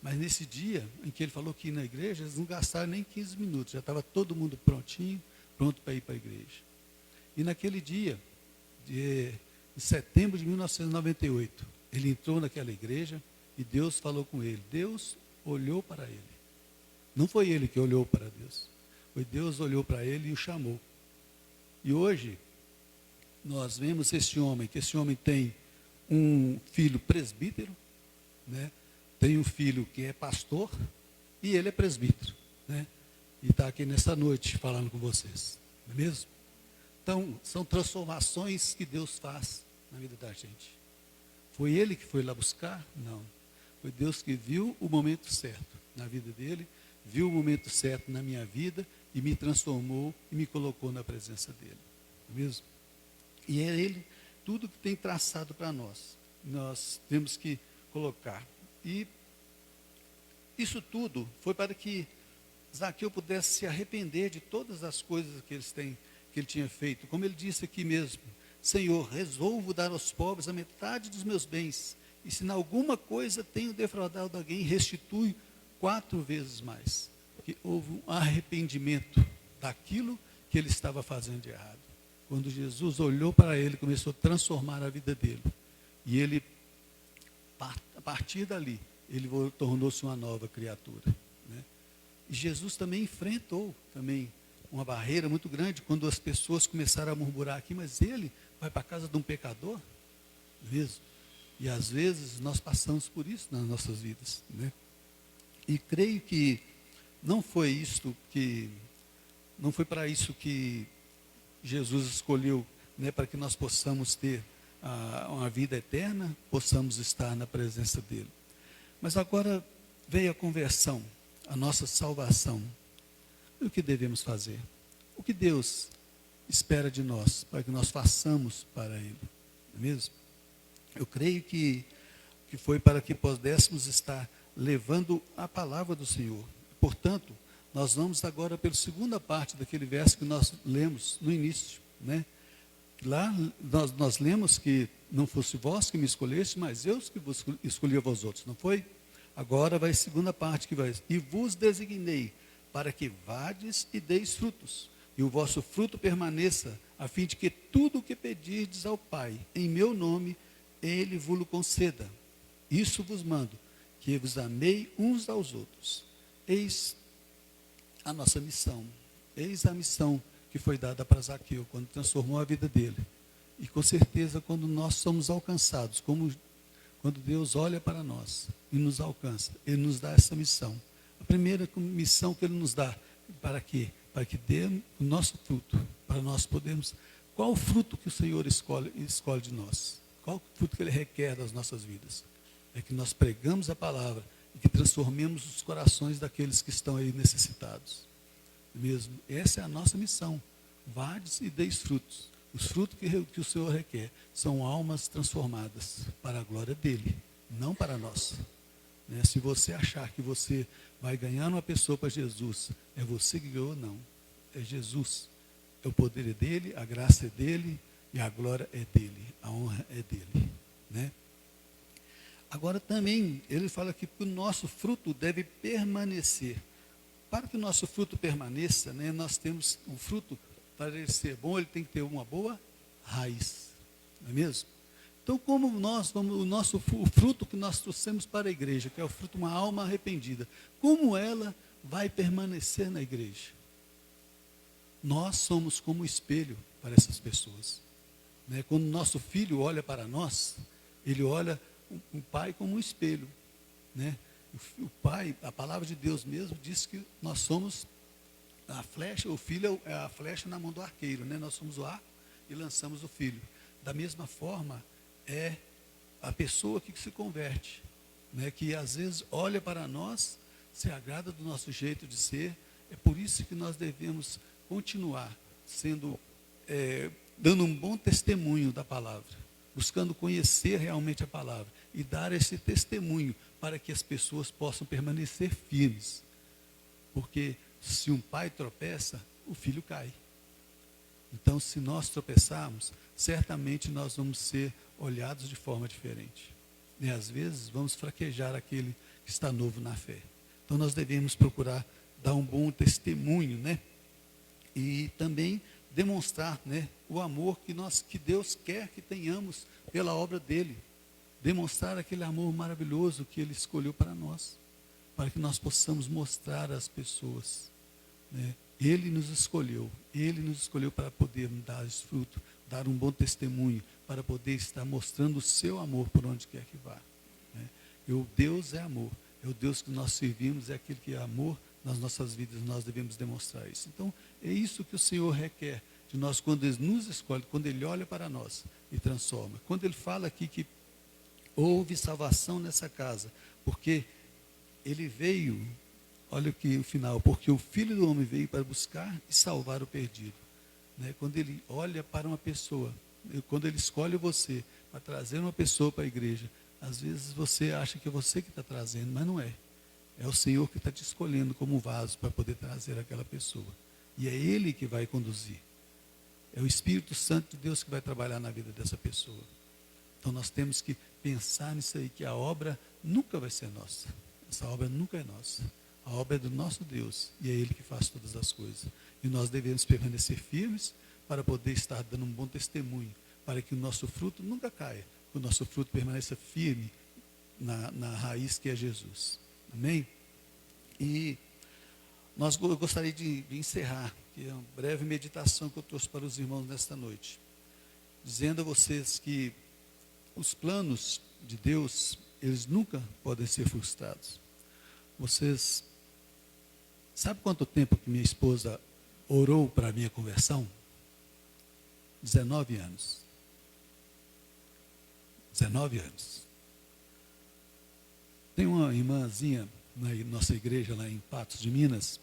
Mas nesse dia em que ele falou que ia na igreja, eles não gastaram nem 15 minutos, já estava todo mundo prontinho, pronto para ir para a igreja. E naquele dia, em setembro de 1998, ele entrou naquela igreja e Deus falou com ele. Deus olhou para ele. Não foi ele que olhou para Deus. Foi Deus olhou para ele e o chamou. E hoje, nós vemos esse homem tem um filho presbítero, né? Tem um filho que é pastor e ele é presbítero. né? E está aqui nessa noite falando com vocês, não é mesmo? Então, são transformações que Deus faz na vida da gente. Foi Ele que foi lá buscar? Não. Foi Deus que viu o momento certo na vida dele, viu o momento certo na minha vida e me transformou e me colocou na presença dele. Não é mesmo? E é Ele, tudo que tem traçado para nós. Nós temos que colocar. E isso tudo foi para que Zaqueu pudesse se arrepender de todas as coisas que ele tinha feito. Como ele disse aqui mesmo: Senhor, resolvo dar aos pobres a metade dos meus bens, e se em alguma coisa tenho defraudado alguém, restitui 4 vezes mais. Porque houve um arrependimento daquilo que ele estava fazendo de errado. Quando Jesus olhou para ele, começou a transformar a vida dele. E ele, a partir dali, ele tornou-se uma nova criatura, né? E Jesus também enfrentou uma barreira muito grande quando as pessoas começaram a murmurar aqui, mas ele vai para a casa de um pecador? Mesmo? E às vezes nós passamos por isso nas nossas vidas, né? E creio que não foi para isso que Jesus escolheu, né, para que nós possamos ter uma vida eterna, possamos estar na presença dele. Mas agora veio a conversão, a nossa salvação. E o que devemos fazer? O que Deus espera de nós, para que nós façamos para Ele, não é mesmo? Eu creio que foi para que pudéssemos estar levando a palavra do Senhor. Portanto, nós vamos agora pela segunda parte daquele verso que nós lemos no início, né? Lá nós lemos que não fosse vós que me escolheste, mas eu que vos escolhi a vós outros, não foi? Agora vai a segunda parte que vai: e vos designei para que vades e deis frutos, e o vosso fruto permaneça, a fim de que tudo o que pedirdes ao Pai, em meu nome, Ele vos conceda. Isso vos mando, que vos amei uns aos outros. Eis a nossa missão, eis a missão que foi dada para Zaqueu, quando transformou a vida dele. E com certeza, quando nós somos alcançados, quando Deus olha para nós e nos alcança, Ele nos dá essa missão. A primeira missão que Ele nos dá, para quê? Para que dê o nosso fruto, para nós podermos... Qual o fruto que o Senhor escolhe de nós? Qual o fruto que Ele requer das nossas vidas? É que nós pregamos a palavra e que transformemos os corações daqueles que estão aí necessitados. Mesmo. Essa é a nossa missão. Vades e deis frutos. Os frutos que o Senhor requer são almas transformadas para a glória dEle, não para nós. Né? Se você achar que você vai ganhar uma pessoa para Jesus, é você que ganhou, não. É Jesus. O poder é dEle, a graça é dEle e a glória é dEle. A honra é dEle. Né? Agora também, ele fala que o nosso fruto deve permanecer. Para que o nosso fruto permaneça, né, nós temos um fruto, para ele ser bom, ele tem que ter uma boa raiz. Não é mesmo? Então, como o fruto que nós trouxemos para a igreja, que é o fruto de uma alma arrependida, como ela vai permanecer na igreja? Nós somos como espelho para essas pessoas. Né? Quando o nosso filho olha para nós, ele olha o pai como um espelho. Né? O pai, a palavra de Deus mesmo, diz que nós somos a flecha, o filho é a flecha na mão do arqueiro, né? Nós somos o arco e lançamos o filho. Da mesma forma, é a pessoa que se converte, né? Que às vezes olha para nós, se agrada do nosso jeito de ser. É por isso que nós devemos continuar dando um bom testemunho da palavra, buscando conhecer realmente a palavra e dar esse testemunho para que as pessoas possam permanecer firmes. Porque se um pai tropeça, o filho cai. Então, se nós tropeçarmos, certamente nós vamos ser olhados de forma diferente. E às vezes vamos fraquejar aquele que está novo na fé. Então, nós devemos procurar dar um bom testemunho, né? E também demonstrar, né, o amor que Deus quer que tenhamos pela obra dele. Demonstrar aquele amor maravilhoso que ele escolheu para nós, para que nós possamos mostrar às pessoas, né? Ele nos escolheu para poder dar esse fruto, dar um bom testemunho, para poder estar mostrando o seu amor por onde quer que vá. Né? E o Deus é amor, é o Deus que nós servimos, é aquele que é amor nas nossas vidas, nós devemos demonstrar isso. Então, é isso que o Senhor requer de nós quando Ele nos escolhe, quando Ele olha para nós e transforma. Quando Ele fala aqui que houve salvação nessa casa, porque Ele veio, olha aqui o final, porque o Filho do Homem veio para buscar e salvar o perdido. Né? Quando Ele olha para uma pessoa, quando Ele escolhe você para trazer uma pessoa para a igreja, às vezes você acha que é você que está trazendo, mas não é. É o Senhor que está te escolhendo como vaso para poder trazer aquela pessoa. E é Ele que vai conduzir. É o Espírito Santo de Deus que vai trabalhar na vida dessa pessoa. Então nós temos que pensar nisso aí, que a obra nunca vai ser nossa. Essa obra nunca é nossa. A obra é do nosso Deus e é Ele que faz todas as coisas. E nós devemos permanecer firmes para poder estar dando um bom testemunho, para que o nosso fruto nunca caia, que o nosso fruto permaneça firme na raiz que é Jesus. Amém? E eu gostaria de encerrar, que é uma breve meditação que eu trouxe para os irmãos nesta noite, dizendo a vocês que os planos de Deus, eles nunca podem ser frustrados. Vocês, sabe quanto tempo que minha esposa orou para a minha conversão? 19 anos. 19 anos. Tem uma irmãzinha na nossa igreja lá em Patos de Minas,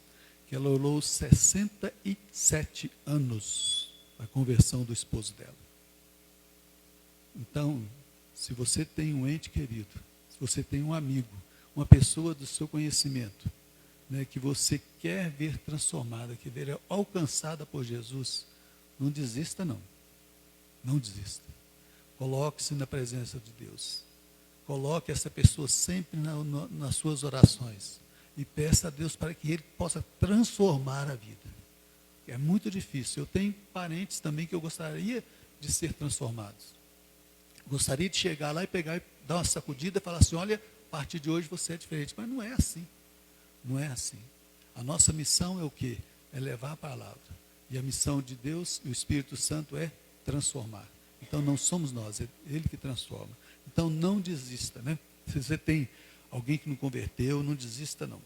que ela orou 67 anos para a conversão do esposo dela. Então, se você tem um ente querido, se você tem um amigo, uma pessoa do seu conhecimento, né, que você quer ver transformada, quer ver alcançada por Jesus, não desista não. Não desista. Coloque-se na presença de Deus. Coloque essa pessoa sempre nas suas orações. E peça a Deus para que Ele possa transformar a vida. É muito difícil. Eu tenho parentes também que eu gostaria de ser transformados. Gostaria de chegar lá e pegar e dar uma sacudida e falar assim, olha, a partir de hoje você é diferente. Mas não é assim. Não é assim. A nossa missão é o quê? É levar a palavra. E a missão de Deus e o Espírito Santo é transformar. Então não somos nós, é Ele que transforma. Então não desista, né? Se você tem alguém que não converteu, não desista não.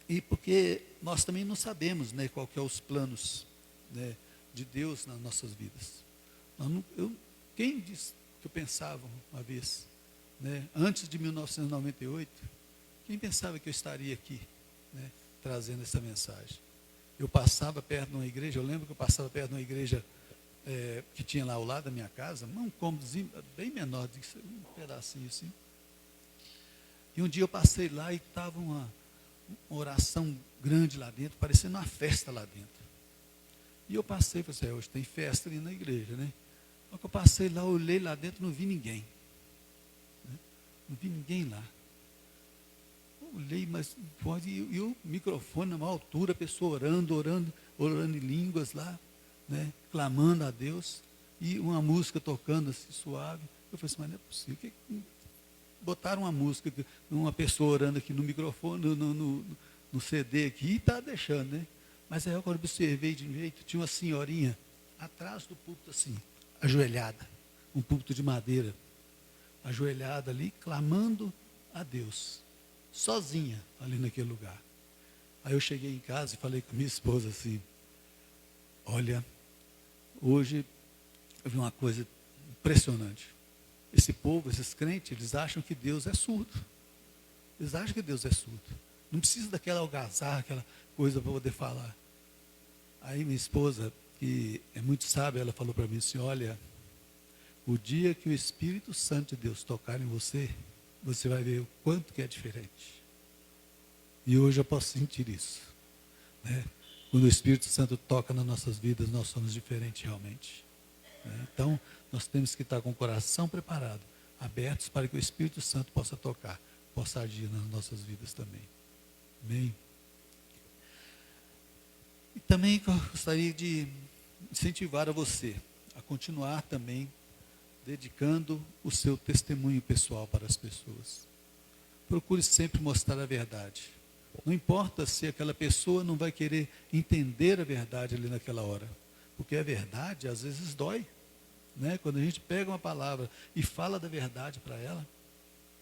E porque nós também não sabemos, né, qual que é os planos, né, de Deus nas nossas vidas. Quem disse que eu pensava uma vez, né, antes de 1998, quem pensava que eu estaria aqui, né, trazendo essa mensagem? Eu passava perto de uma igreja, eu lembro que eu passava perto de uma igreja que tinha lá ao lado da minha casa, um cômodozinho bem menor, um pedacinho assim. E um dia eu passei lá e estava uma oração grande lá dentro, parecendo uma festa lá dentro. E eu passei e falei assim, hoje tem festa ali na igreja, né? Só que eu passei lá, olhei lá dentro, não vi ninguém. Né? Não vi ninguém lá. Olhei, mas e o microfone na maior altura, a pessoa orando em línguas lá, né, clamando a Deus, e uma música tocando assim, suave. Eu falei assim, mas não é possível. Botaram uma música, uma pessoa orando aqui no microfone, no CD aqui, e está deixando, né? Mas aí eu observei de um jeito, tinha uma senhorinha atrás do púlpito assim, ajoelhada, um púlpito de madeira, ajoelhada ali, clamando a Deus, sozinha ali naquele lugar. Aí eu cheguei em casa e falei com minha esposa assim, olha, hoje eu vi uma coisa impressionante. Esse povo, esses crentes, eles acham que Deus é surdo. Eles acham que Deus é surdo. Não precisa daquela algazarra, aquela coisa para poder falar. Aí minha esposa, que é muito sábia, ela falou para mim assim, olha, o dia que o Espírito Santo de Deus tocar em você, você vai ver o quanto que é diferente. E hoje eu posso sentir isso. Né? Quando o Espírito Santo toca nas nossas vidas, nós somos diferentes realmente. Né? Então, nós temos que estar com o coração preparado, abertos para que o Espírito Santo possa tocar, possa agir nas nossas vidas também. Amém? E também gostaria de incentivar a você a continuar também dedicando o seu testemunho pessoal para as pessoas. Procure sempre mostrar a verdade. Não importa se aquela pessoa não vai querer entender a verdade ali naquela hora. Porque a verdade às vezes dói. Né? Quando a gente pega uma palavra e fala da verdade para ela,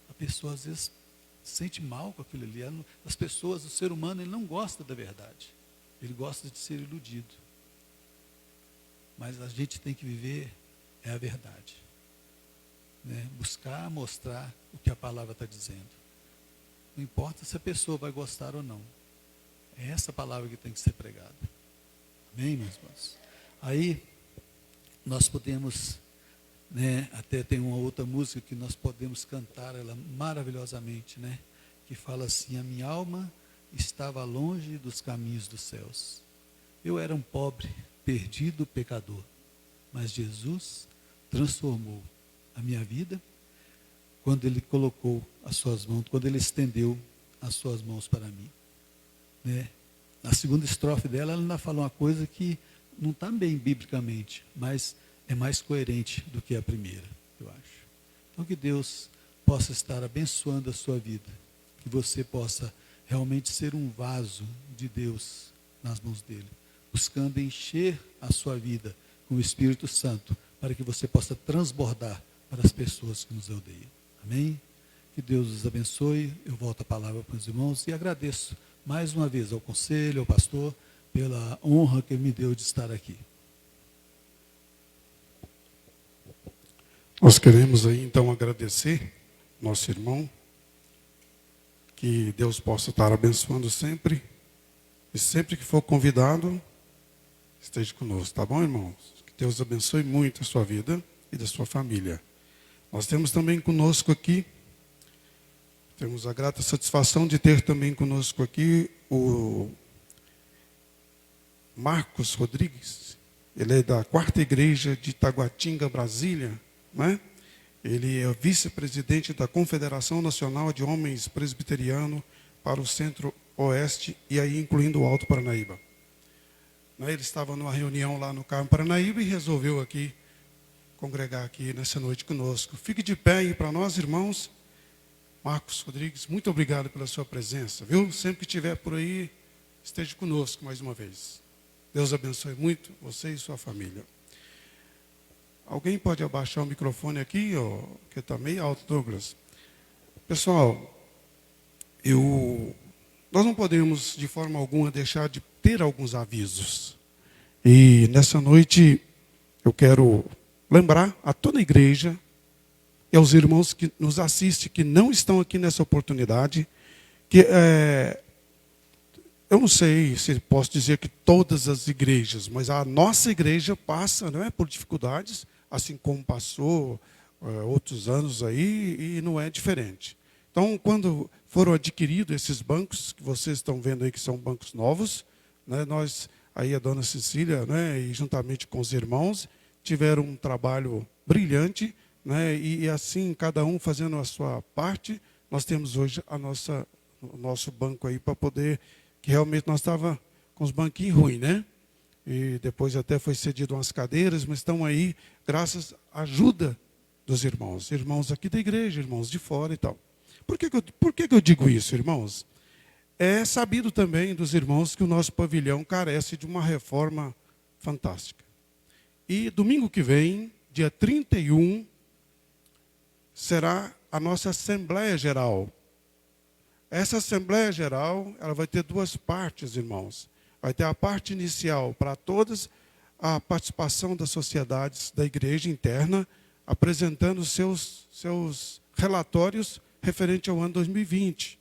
a pessoa às vezes sente mal com aquilo ali. As pessoas, o ser humano, ele não gosta da verdade. Ele gosta de ser iludido. Mas a gente tem que viver a verdade. Né? Buscar mostrar o que a palavra está dizendo. Não importa se a pessoa vai gostar ou não. É essa palavra que tem que ser pregada. Amém, meus irmãos? Aí, nós podemos, né, até tem uma outra música que nós podemos cantar ela maravilhosamente, né? Que fala assim: a minha alma estava longe dos caminhos dos céus. Eu era um pobre, perdido, pecador. Mas Jesus transformou a minha vida quando Ele colocou as suas mãos, quando Ele estendeu as suas mãos para mim. Né? Na segunda estrofe dela, ela ainda fala uma coisa que não está bem biblicamente, mas é mais coerente do que a primeira, eu acho. Então, que Deus possa estar abençoando a sua vida, que você possa realmente ser um vaso de Deus nas mãos dele, buscando encher a sua vida com o Espírito Santo, para que você possa transbordar para as pessoas que nos odeiam. Amém? Que Deus os abençoe. Eu volto a palavra para os irmãos e agradeço mais uma vez ao conselho, ao pastor, pela honra que ele me deu de estar aqui. Nós queremos aí então agradecer nosso irmão, que Deus possa estar abençoando sempre, e sempre que for convidado, esteja conosco, tá bom, irmãos? Que Deus abençoe muito a sua vida e da sua família. Nós temos também conosco aqui, temos a grata satisfação de ter também conosco aqui o Marcos Rodrigues. Ele é da 4ª Igreja de Taguatinga, Brasília, né? Ele é vice-presidente da Confederação Nacional de Homens Presbiteriano para o Centro-Oeste e aí incluindo o Alto Paranaíba. Ele estava numa reunião lá no Carmo Paranaíba e resolveu aqui congregar aqui nessa noite conosco. Fique de pé aí para nós, irmãos. Marcos Rodrigues, muito obrigado pela sua presença, viu? Sempre que estiver por aí, esteja conosco mais uma vez. Deus abençoe muito você e sua família. Alguém pode abaixar o microfone aqui, ó, que está meio alto, Douglas. Pessoal, nós não podemos de forma alguma deixar de ter alguns avisos. E nessa noite eu quero lembrar a toda a igreja e aos irmãos que nos assistem, que não estão aqui nessa oportunidade, que eu não sei se posso dizer que todas as igrejas, mas a nossa igreja passa, não é, por dificuldades, assim como passou outros anos aí, e não é diferente. Então, quando foram adquiridos esses bancos, que vocês estão vendo aí que são bancos novos, né, nós, aí a dona Cecília, né, e juntamente com os irmãos, tiveram um trabalho brilhante, né, e assim, cada um fazendo a sua parte, nós temos hoje o nosso banco aí para poder, que realmente nós estávamos com os banquinhos ruins, né? E depois até foi cedido umas cadeiras, mas estão aí graças à ajuda dos irmãos aqui da igreja, irmãos de fora e tal. Por que eu digo isso, irmãos? É sabido também dos irmãos que o nosso pavilhão carece de uma reforma fantástica. E domingo que vem, dia 31, será a nossa Assembleia Geral. Essa Assembleia Geral, ela vai ter duas partes, irmãos. Vai ter a parte inicial para todas, a participação das sociedades da igreja interna, apresentando seus relatórios referente ao ano 2020.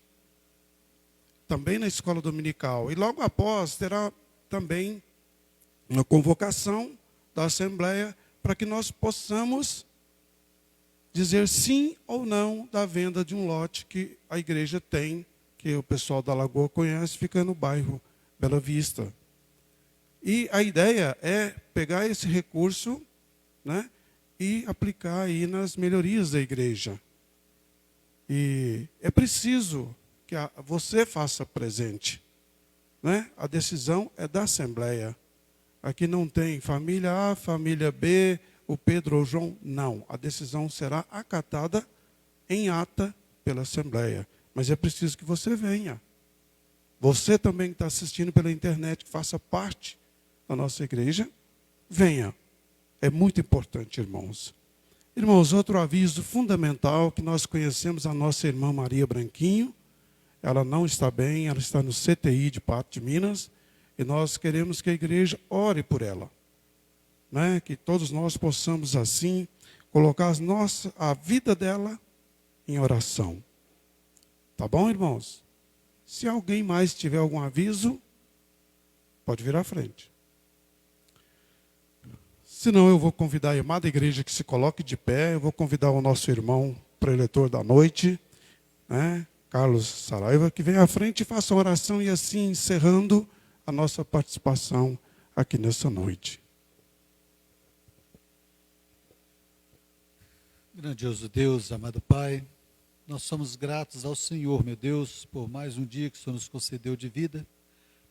Também na escola dominical. E logo após terá também uma convocação da Assembleia para que nós possamos dizer sim ou não da venda de um lote que a igreja tem, que o pessoal da Lagoa conhece, fica no bairro Bela Vista. E a ideia é pegar esse recurso, né, e aplicar aí nas melhorias da igreja. E é preciso que você faça presente, né? A decisão é da Assembleia. Aqui não tem família A, família B, o Pedro ou o João, não. A decisão será acatada em ata pela Assembleia. Mas é preciso que você venha. Você também que está assistindo pela internet, que faça parte da nossa igreja, venha. É muito importante, irmãos. Irmãos, outro aviso fundamental, que nós conhecemos a nossa irmã Maria Branquinho. Ela não está bem, ela está no CTI de Pato de Minas, e nós queremos que a igreja ore por ela. Né? Que todos nós possamos, assim, colocar a vida dela em oração. Tá bom, irmãos? Se alguém mais tiver algum aviso, pode vir à frente. Senão eu vou convidar a amada igreja que se coloque de pé, eu vou convidar o nosso irmão preletor da noite, né, Carlos Saraiva, que venha à frente e faça uma oração e assim encerrando a nossa participação aqui nessa noite. Grandioso Deus, amado Pai, nós somos gratos ao Senhor, meu Deus, por mais um dia que o Senhor nos concedeu de vida,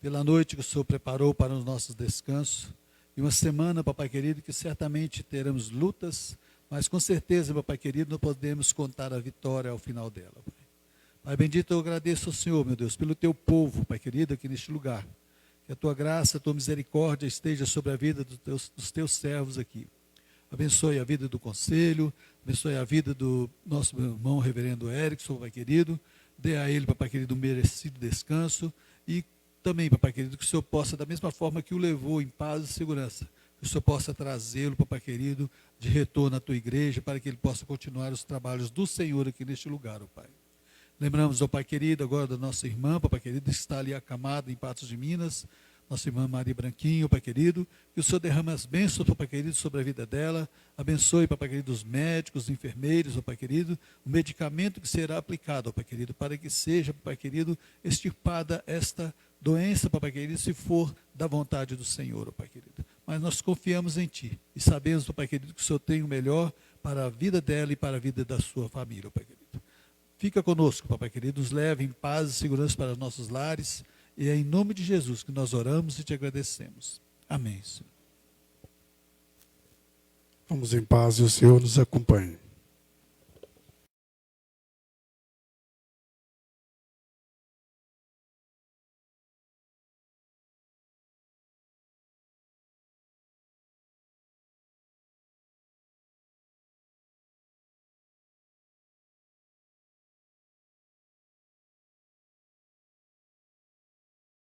pela noite que o Senhor preparou para os nossos descansos, e uma semana, papai querido, que certamente teremos lutas, mas com certeza, papai querido, nós podemos contar a vitória ao final dela. Pai, pai bendito, eu agradeço ao Senhor, meu Deus, pelo teu povo, pai querido, aqui neste lugar. Que a tua graça, a tua misericórdia esteja sobre a vida dos teus servos aqui. Abençoe a vida do conselho, abençoe a vida do nosso irmão reverendo Erickson, pai querido. Dê a ele, papai querido, um merecido descanso. E também, papai querido, que o Senhor possa, da mesma forma que o levou em paz e segurança, que o Senhor possa trazê-lo, papai querido, de retorno à tua igreja, para que ele possa continuar os trabalhos do Senhor aqui neste lugar, ó Pai. Lembramos, ó Pai querido, agora da nossa irmã, papai querido, que está ali acamada em Patos de Minas, nossa irmã Maria Branquinho, Pai querido, que o Senhor derrame as bênçãos, Pai querido, sobre a vida dela, abençoe, Pai querido, os médicos, os enfermeiros, Pai querido, o medicamento que será aplicado, Pai querido, para que seja, Pai querido, extirpada esta doença, Pai querido, se for da vontade do Senhor, Pai querido. Mas nós confiamos em Ti e sabemos, Pai querido, que o Senhor tem o melhor para a vida dela e para a vida da sua família, Pai querido. Fica conosco, Pai querido, nos leve em paz e segurança para os nossos lares. E é em nome de Jesus que nós oramos e te agradecemos. Amém, Senhor. Vamos em paz e o Senhor nos acompanhe.